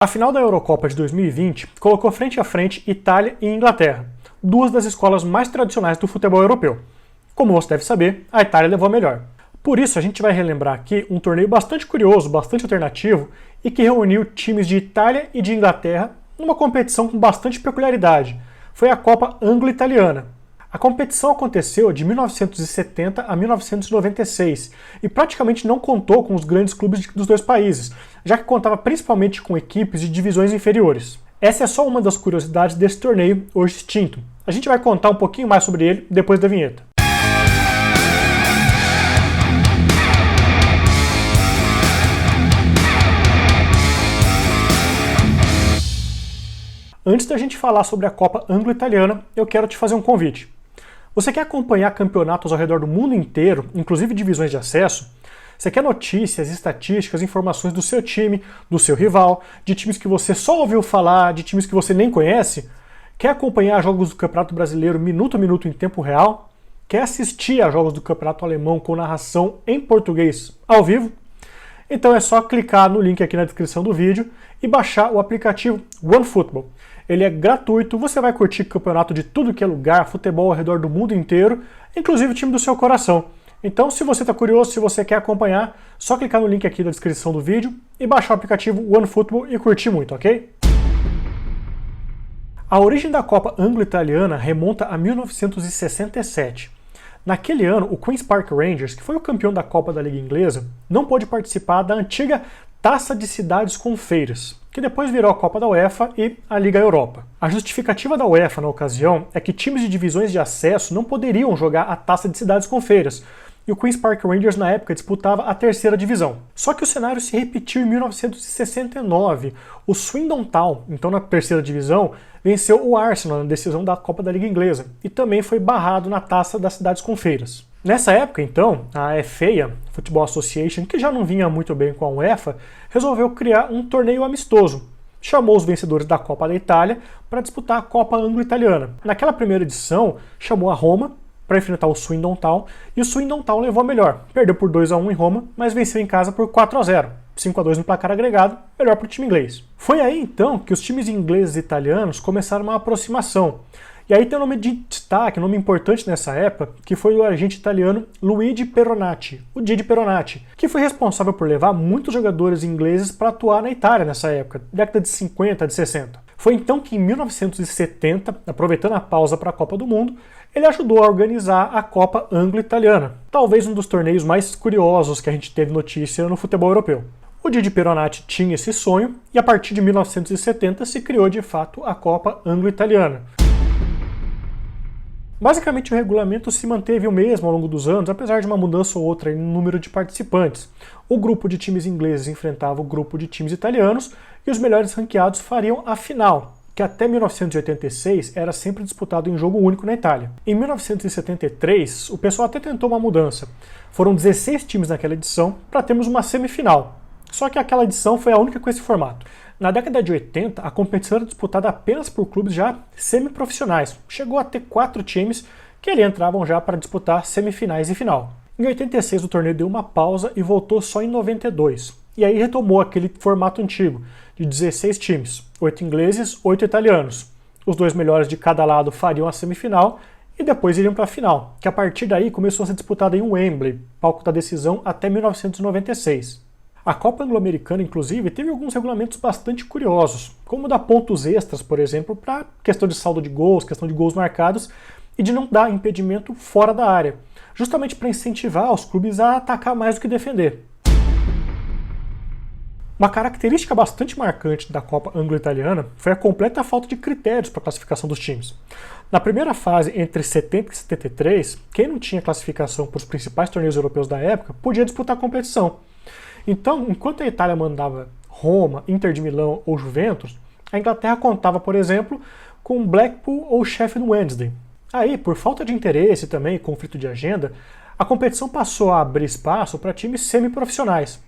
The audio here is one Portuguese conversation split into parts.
A final da Eurocopa de 2020 colocou frente a frente Itália e Inglaterra, duas das escolas mais tradicionais do futebol europeu. Como você deve saber, a Itália levou a melhor. Por isso, a gente vai relembrar aqui um torneio bastante curioso, bastante alternativo e que reuniu times de Itália e de Inglaterra numa competição com bastante peculiaridade. Foi a Copa Anglo-Italiana. A competição aconteceu de 1970 a 1996 e praticamente não contou com os grandes clubes dos dois países, já que contava principalmente com equipes de divisões inferiores. Essa é só uma das curiosidades desse torneio, hoje extinto. A gente vai contar um pouquinho mais sobre ele depois da vinheta. Antes da gente falar sobre a Copa Anglo-Italiana, eu quero te fazer um convite. Você quer acompanhar campeonatos ao redor do mundo inteiro, inclusive divisões de acesso? Você quer notícias, estatísticas, informações do seu time, do seu rival, de times que você só ouviu falar, de times que você nem conhece? Quer acompanhar jogos do Campeonato Brasileiro minuto a minuto em tempo real? Quer assistir a jogos do Campeonato Alemão com narração em português ao vivo? Então é só clicar no link aqui na descrição do vídeo e baixar o aplicativo OneFootball. Ele é gratuito, você vai curtir campeonato de tudo que é lugar, futebol ao redor do mundo inteiro, inclusive o time do seu coração. Então, se você está curioso, se você quer acompanhar, só clicar no link aqui na descrição do vídeo e baixar o aplicativo OneFootball e curtir muito, ok? A origem da Copa Anglo-Italiana remonta a 1967. Naquele ano, o Queen's Park Rangers, que foi o campeão da Copa da Liga Inglesa, não pôde participar da antiga Taça de Cidades com Feiras, que depois virou a Copa da UEFA e a Liga Europa. A justificativa da UEFA na ocasião é que times de divisões de acesso não poderiam jogar a Taça de Cidades com Feiras, e o Queen's Park Rangers na época disputava a terceira divisão. Só que o cenário se repetiu em 1969. O Swindon Town, então na terceira divisão, venceu o Arsenal na decisão da Copa da Liga Inglesa e também foi barrado na Taça das Cidades com Feiras. Nessa época, então, a FA, Football Association, que já não vinha muito bem com a UEFA, resolveu criar um torneio amistoso. Chamou os vencedores da Copa da Itália para disputar a Copa Anglo-Italiana. Naquela primeira edição, chamou a Roma para enfrentar o Swindon Town, e o Swindon Town levou a melhor. Perdeu por 2-1 em Roma, mas venceu em casa por 4-0. 5-2 no placar agregado, melhor para o time inglês. Foi aí, então, que os times ingleses e italianos começaram uma aproximação. E aí tem um nome de destaque, um nome importante nessa época, que foi o agente italiano Luigi Peronati, o Didi Peronati, que foi responsável por levar muitos jogadores ingleses para atuar na Itália nessa época, década de 50, de 60. Foi então que em 1970, aproveitando a pausa para a Copa do Mundo, ele ajudou a organizar a Copa Anglo-Italiana, talvez um dos torneios mais curiosos que a gente teve notícia no futebol europeu. O Didi Peronati tinha esse sonho e a partir de 1970 se criou de fato a Copa Anglo-Italiana. Basicamente o regulamento se manteve o mesmo ao longo dos anos, apesar de uma mudança ou outra no número de participantes. O grupo de times ingleses enfrentava o grupo de times italianos e os melhores ranqueados fariam a final, que até 1986 era sempre disputado em jogo único na Itália. Em 1973, o pessoal até tentou uma mudança. Foram 16 times naquela edição para termos uma semifinal. Só que aquela edição foi a única com esse formato. Na década de 80, a competição era disputada apenas por clubes já semiprofissionais. Chegou a ter 4 times que ali entravam já para disputar semifinais e final. Em 86 o torneio deu uma pausa e voltou só em 92. E aí retomou aquele formato antigo, de 16 times, 8 ingleses, 8 italianos. Os 2 melhores de cada lado fariam a semifinal e depois iriam para a final, que a partir daí começou a ser disputada em Wembley, palco da decisão até 1996. A Copa Anglo-Americana, inclusive, teve alguns regulamentos bastante curiosos, como dar pontos extras, por exemplo, para questão de saldo de gols, questão de gols marcados, e de não dar impedimento fora da área, justamente para incentivar os clubes a atacar mais do que defender. Uma característica bastante marcante da Copa Anglo-Italiana foi a completa falta de critérios para a classificação dos times. Na primeira fase, entre 70 e 73, quem não tinha classificação para os principais torneios europeus da época podia disputar a competição. Então, enquanto a Itália mandava Roma, Inter de Milão ou Juventus, a Inglaterra contava, por exemplo, com Blackpool ou Sheffield Wednesday. Aí, por falta de interesse também e conflito de agenda, a competição passou a abrir espaço para times semiprofissionais.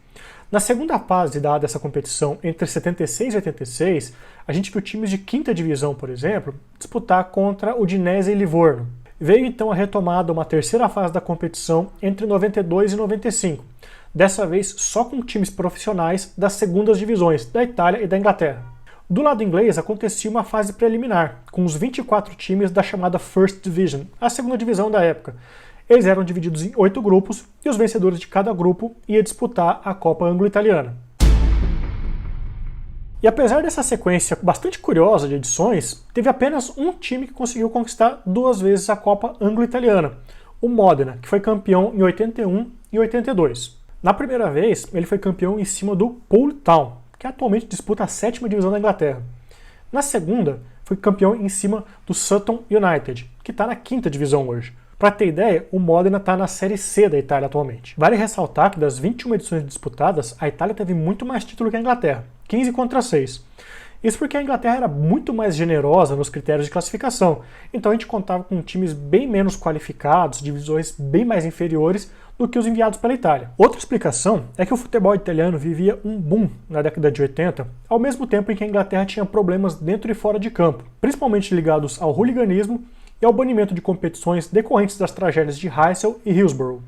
Na segunda fase dessa competição, entre 76 e 86, a gente viu times de quinta divisão, por exemplo, disputar contra o Udinese e Livorno. Veio então a retomada, uma terceira fase da competição entre 92 e 95, dessa vez só com times profissionais das segundas divisões da Itália e da Inglaterra. Do lado inglês acontecia uma fase preliminar, com os 24 times da chamada First Division, a segunda divisão da época. Eles eram divididos em 8 grupos e os vencedores de cada grupo iam disputar a Copa Anglo-Italiana. E apesar dessa sequência bastante curiosa de edições, teve apenas um time que conseguiu conquistar 2 vezes a Copa Anglo-Italiana, o Modena, que foi campeão em 81 e 82. Na primeira vez, ele foi campeão em cima do Poole Town, que atualmente disputa a 7ª divisão da Inglaterra. Na segunda, foi campeão em cima do Sutton United, que está na 5ª divisão hoje. Para ter ideia, o Modena está na Série C da Itália atualmente. Vale ressaltar que das 21 edições disputadas, a Itália teve muito mais título que a Inglaterra, 15 contra 6. Isso porque a Inglaterra era muito mais generosa nos critérios de classificação, então a gente contava com times bem menos qualificados, divisões bem mais inferiores do que os enviados pela Itália. Outra explicação é que o futebol italiano vivia um boom na década de 80, ao mesmo tempo em que a Inglaterra tinha problemas dentro e fora de campo, principalmente ligados ao hooliganismo e ao banimento de competições decorrentes das tragédias de Heysel e Hillsborough.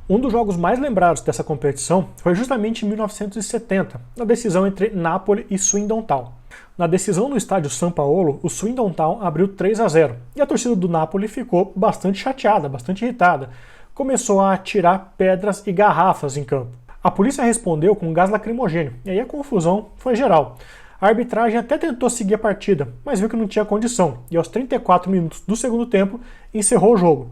Um dos jogos mais lembrados dessa competição foi justamente em 1970, na decisão entre Napoli e Swindon Town. Na decisão no estádio São Paulo, o Swindon Town abriu 3-0 e a torcida do Napoli ficou bastante chateada, bastante irritada. Começou a atirar pedras e garrafas em campo. A polícia respondeu com gás lacrimogêneo e aí a confusão foi geral. A arbitragem até tentou seguir a partida, mas viu que não tinha condição e aos 34 minutos do segundo tempo encerrou o jogo.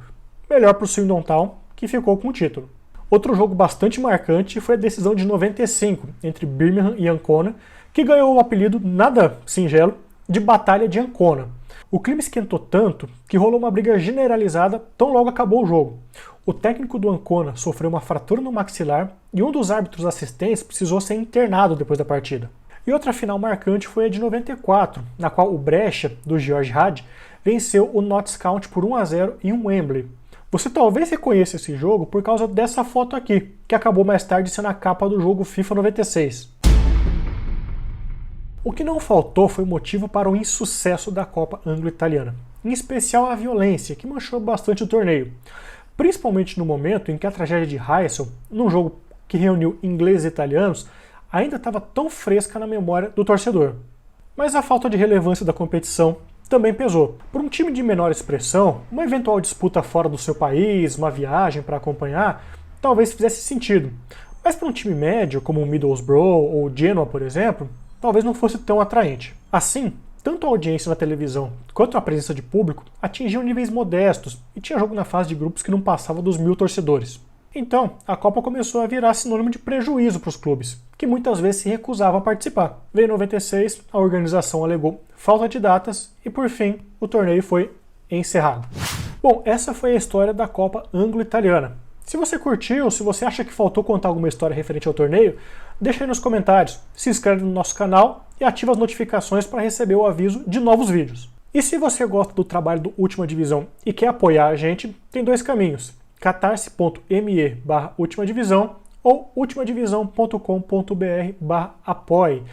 Melhor para o Swindon Town, que ficou com o título. Outro jogo bastante marcante foi a decisão de 95 entre Birmingham e Ancona, que ganhou o apelido nada singelo de Batalha de Ancona. O clima esquentou tanto que rolou uma briga generalizada tão logo acabou o jogo. O técnico do Ancona sofreu uma fratura no maxilar e um dos árbitros assistentes precisou ser internado depois da partida. E outra final marcante foi a de 94, na qual o Brescia, do George Hagi, venceu o Notts County por 1-0 em Wembley. Você talvez reconheça esse jogo por causa dessa foto aqui, que acabou mais tarde sendo a capa do jogo FIFA 96. O que não faltou foi motivo para o insucesso da Copa Anglo-Italiana, em especial a violência, que manchou bastante o torneio, principalmente no momento em que a tragédia de Heysel, num jogo que reuniu ingleses e italianos, ainda estava tão fresca na memória do torcedor. Mas a falta de relevância da competição também pesou. Por um time de menor expressão, uma eventual disputa fora do seu país, uma viagem para acompanhar, talvez fizesse sentido. Mas para um time médio, como o Middlesbrough ou Genoa, por exemplo, talvez não fosse tão atraente. Assim, tanto a audiência na televisão quanto a presença de público atingiam níveis modestos e tinha jogo na fase de grupos que não passava dos 1000 torcedores. Então, a Copa começou a virar sinônimo de prejuízo para os clubes, que muitas vezes se recusavam a participar. Veio em 96, a organização alegou falta de datas e, por fim, o torneio foi encerrado. Bom, essa foi a história da Copa Anglo-Italiana. Se você curtiu, se você acha que faltou contar alguma história referente ao torneio, deixa aí nos comentários, se inscreve no nosso canal e ativa as notificações para receber o aviso de novos vídeos. E se você gosta do trabalho do Última Divisão e quer apoiar a gente, tem 2 caminhos: catarse.me/ultimadivisão ou ultimadivisão.com.br/apoie.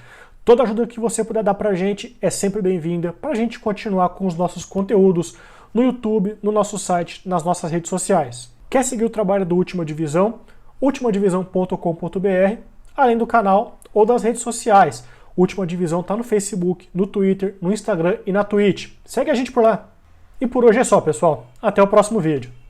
Toda ajuda que você puder dar pra gente é sempre bem-vinda para a gente continuar com os nossos conteúdos no YouTube, no nosso site, nas nossas redes sociais. Quer seguir o trabalho do Última Divisão? ultimadivisão.com.br, além do canal ou das redes sociais. Última Divisão tá no Facebook, no Twitter, no Instagram e na Twitch. Segue a gente por lá. E por hoje é só, pessoal. Até o próximo vídeo.